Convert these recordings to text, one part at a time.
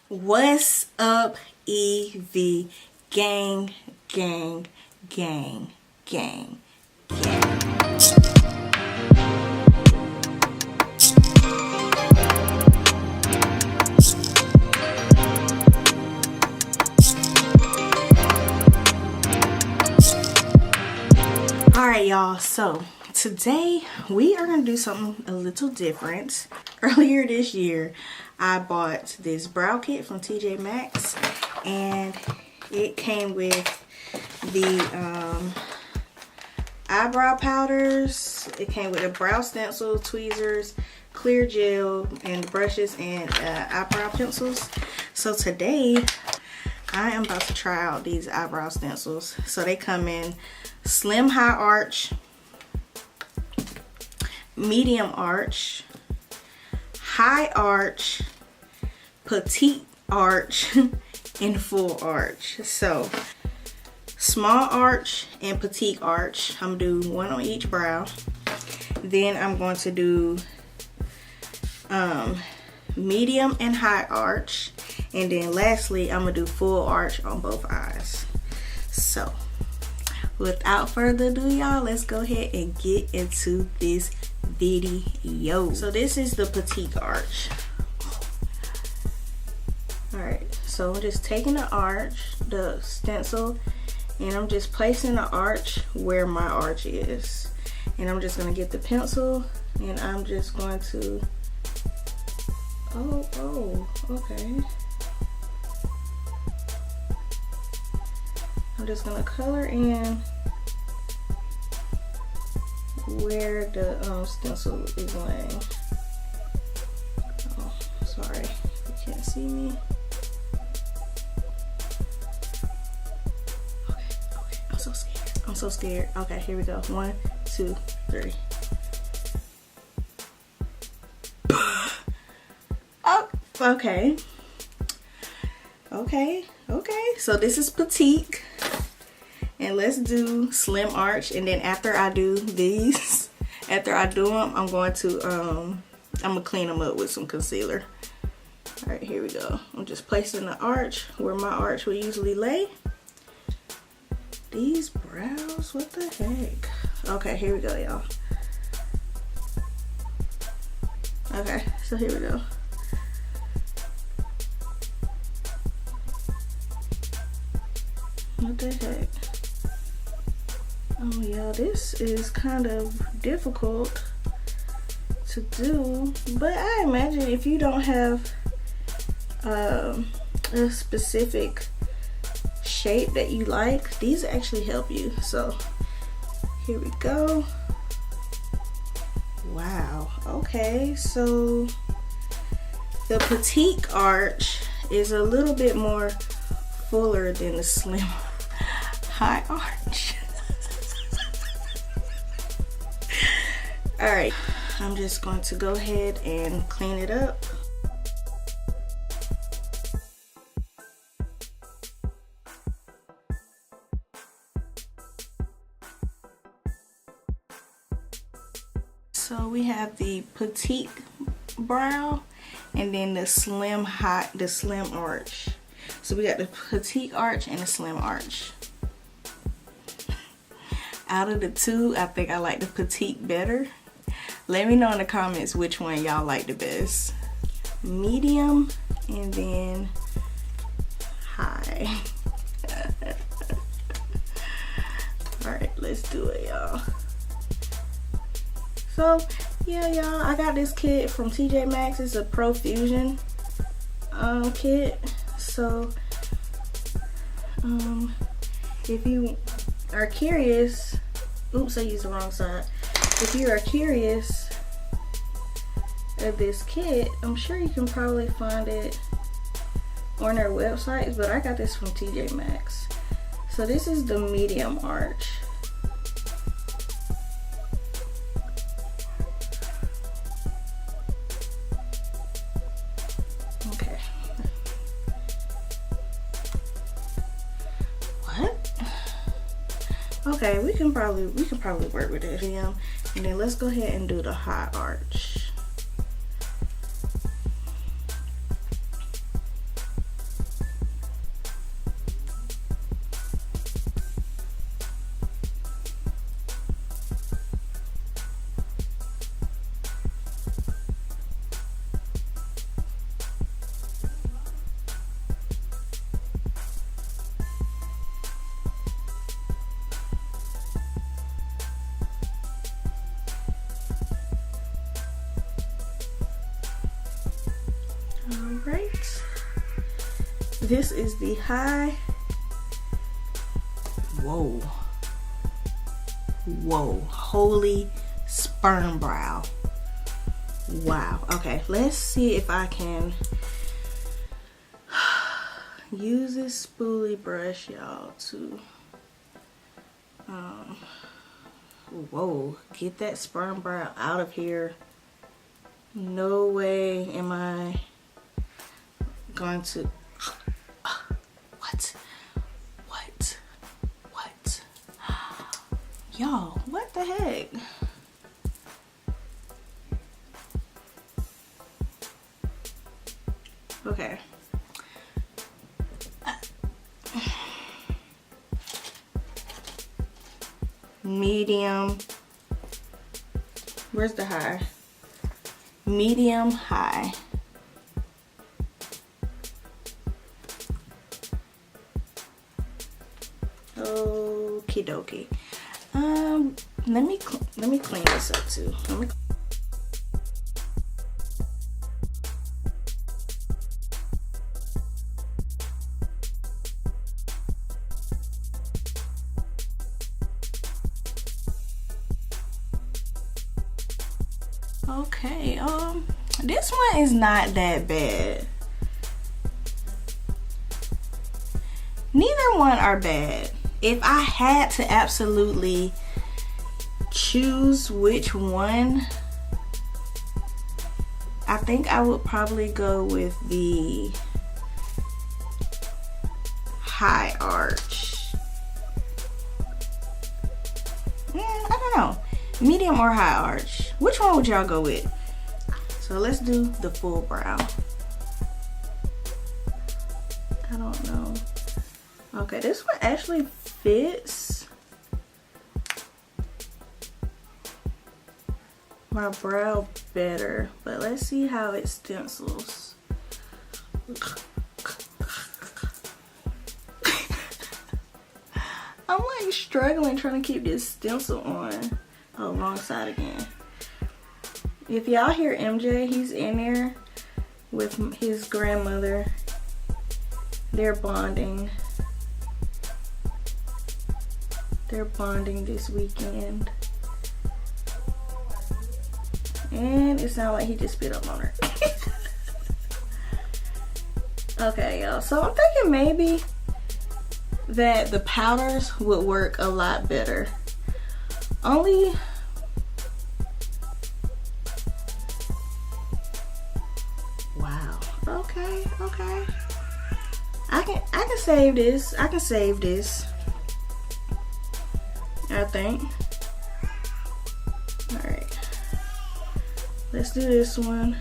What's up, EV gang, gang, gang, gang, gang. Alright y'all, so today we are going to do something a little different. Earlier this year I bought this brow kit from TJ Maxx, and it came with the eyebrow powders. It came with a brow stencil, tweezers, clear gel, and brushes, and eyebrow pencils. So today I am about to try out these eyebrow stencils. So they come in slim high arch, medium arch, high arch, petite arch, and full arch. So small arch and petite arch, I'm gonna do one on each brow. Then I'm going to do medium and high arch, and then lastly I'm gonna do full arch on both eyes. So without further ado, y'all, let's go ahead and get into this video. So this is the petite arch. Alright, so I'm just taking the arch, the stencil, and I'm just placing the arch where my arch is. And I'm just going to get the pencil, and I'm just going to, okay. I'm just going to color in where the stencil is laying. Oh, sorry, you can't see me. Okay, I'm so scared. I'm so scared. Okay, here we go. 1, 2, 3. Oh, okay. Okay. So this is petite. And let's do slim arch, and then after I do these, after I do them, I'm going to I'm gonna clean them up with some concealer. All right, here we go. I'm just placing the arch where my arch would usually lay. These brows, what the heck? Okay, here we go, y'all. Okay, so here we go. What the heck? Oh yeah, this is kind of difficult to do, but I imagine if you don't have a specific shape that you like, these actually help you. So here we go. Wow, okay, so the petite arch is a little bit more fuller than the slim high arch. Alright, I'm just going to go ahead and clean it up. So we have the petite brow and then the slim arch. So we got the petite arch and the slim arch. Out of the two, I think I like the petite better. Let me know in the comments which one y'all like the best. Medium and then high. Alright, let's do it, y'all. So, yeah, y'all, I got this kit from TJ Maxx. It's a Profusion kit. So, if you are curious, oops, I used the wrong side. If you are curious of this kit, I'm sure you can probably find it on their websites, but I got this from TJ Maxx. So this is the medium arch. Okay. What? Okay, we can probably work with it. And then let's go ahead and do the high arch. This is the high. Whoa. Whoa. Holy sperm brow. Wow. Okay, let's see if I can use this spoolie brush, y'all, to whoa, get that sperm brow out of here. No way am I going to what y'all, what the heck? Okay. Medium. Where's the high? Medium high. Okie dokie. Let me clean this up too. Okay, this one is not that bad. Neither one are bad. If I had to absolutely choose which one, I think I would probably go with the high arch. I don't know. Medium or high arch? Which one would y'all go with? So let's do the full brow. I don't know. Okay, this one actually fits my brow better, but let's see how it stencils. I'm like struggling trying to keep this stencil on. Oh, wrong side again. If y'all hear MJ, he's in there with his grandmother. They're bonding. They're bonding this weekend. And it sounds like he just spit up on her. Okay, y'all. So I'm thinking maybe that the powders would work a lot better. Only wow. Okay. I can save this. I can save this. I think. Alright. Let's do this one.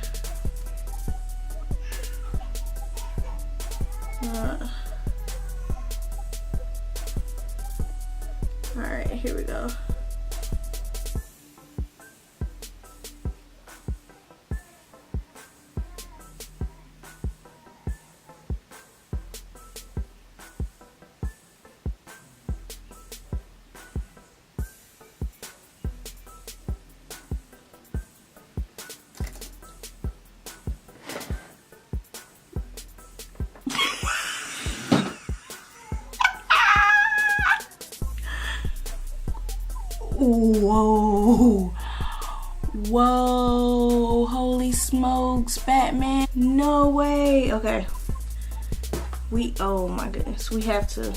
Alright, here we go. Whoa, holy smokes, Batman. No way. Okay, oh my goodness, we have to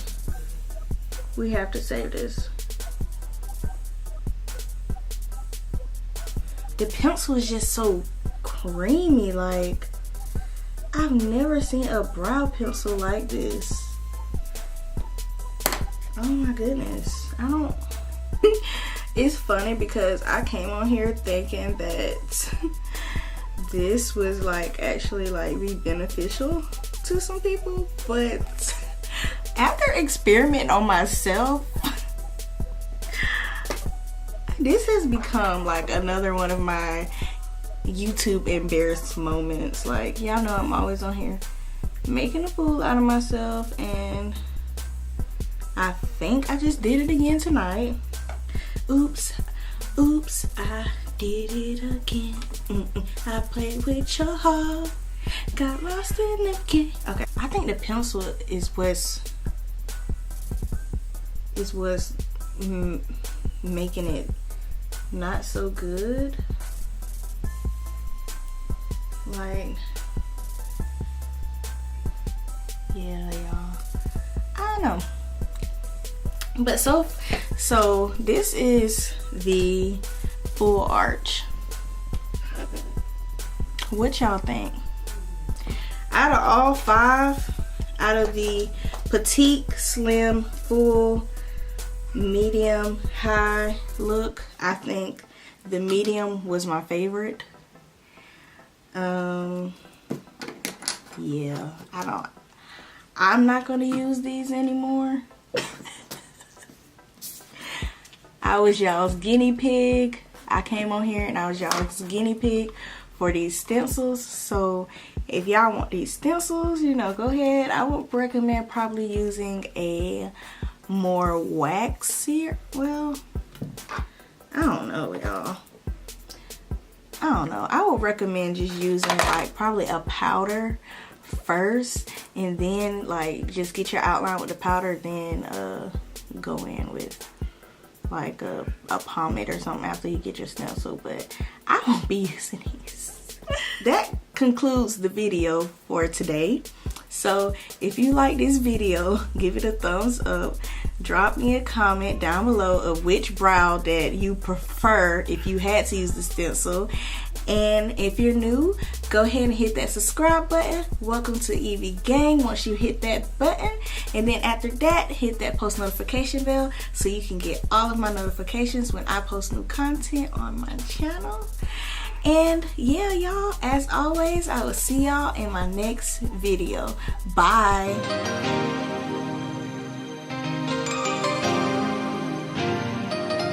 save this. The pencil is just so creamy. Like, I've never seen a brow pencil like this. Oh my goodness. I don't it's funny because I came on here thinking that this was like actually like be beneficial to some people, but after experimenting on myself, this has become like another one of my YouTube embarrassed moments. Like, y'all know I'm always on here making a fool out of myself, and I think I just did it again tonight. Oops, I did it again. I played with your heart got lost in the game. Okay, I think the pencil is what's making it not so good. Like, yeah, y'all, I don't know. But so this is the full arch. What y'all think? Out of all 5, out of the petite, slim, full, medium, high look, I think the medium was my favorite. Yeah, I'm not gonna use these anymore. I was y'all's guinea pig. I came on here and I was y'all's guinea pig for these stencils. So if y'all want these stencils, you know, go ahead. I would recommend probably using a more waxier, well, I don't know, y'all. I don't know. I would recommend just using like probably a powder first, and then like just get your outline with the powder, then go in with like a pomade or something after you get your stencil. But I won't be using these. That concludes the video for today. So if you like this video, give it a thumbs up. Drop me a comment down below of which brow that you prefer if you had to use the stencil. And if you're new, go ahead and hit that subscribe button. Welcome to Evy Gang. Once you hit that button, and then after that, hit that post notification bell so you can get all of my notifications when I post new content on my channel. And yeah, y'all, as always, I will see y'all in my next video. Bye.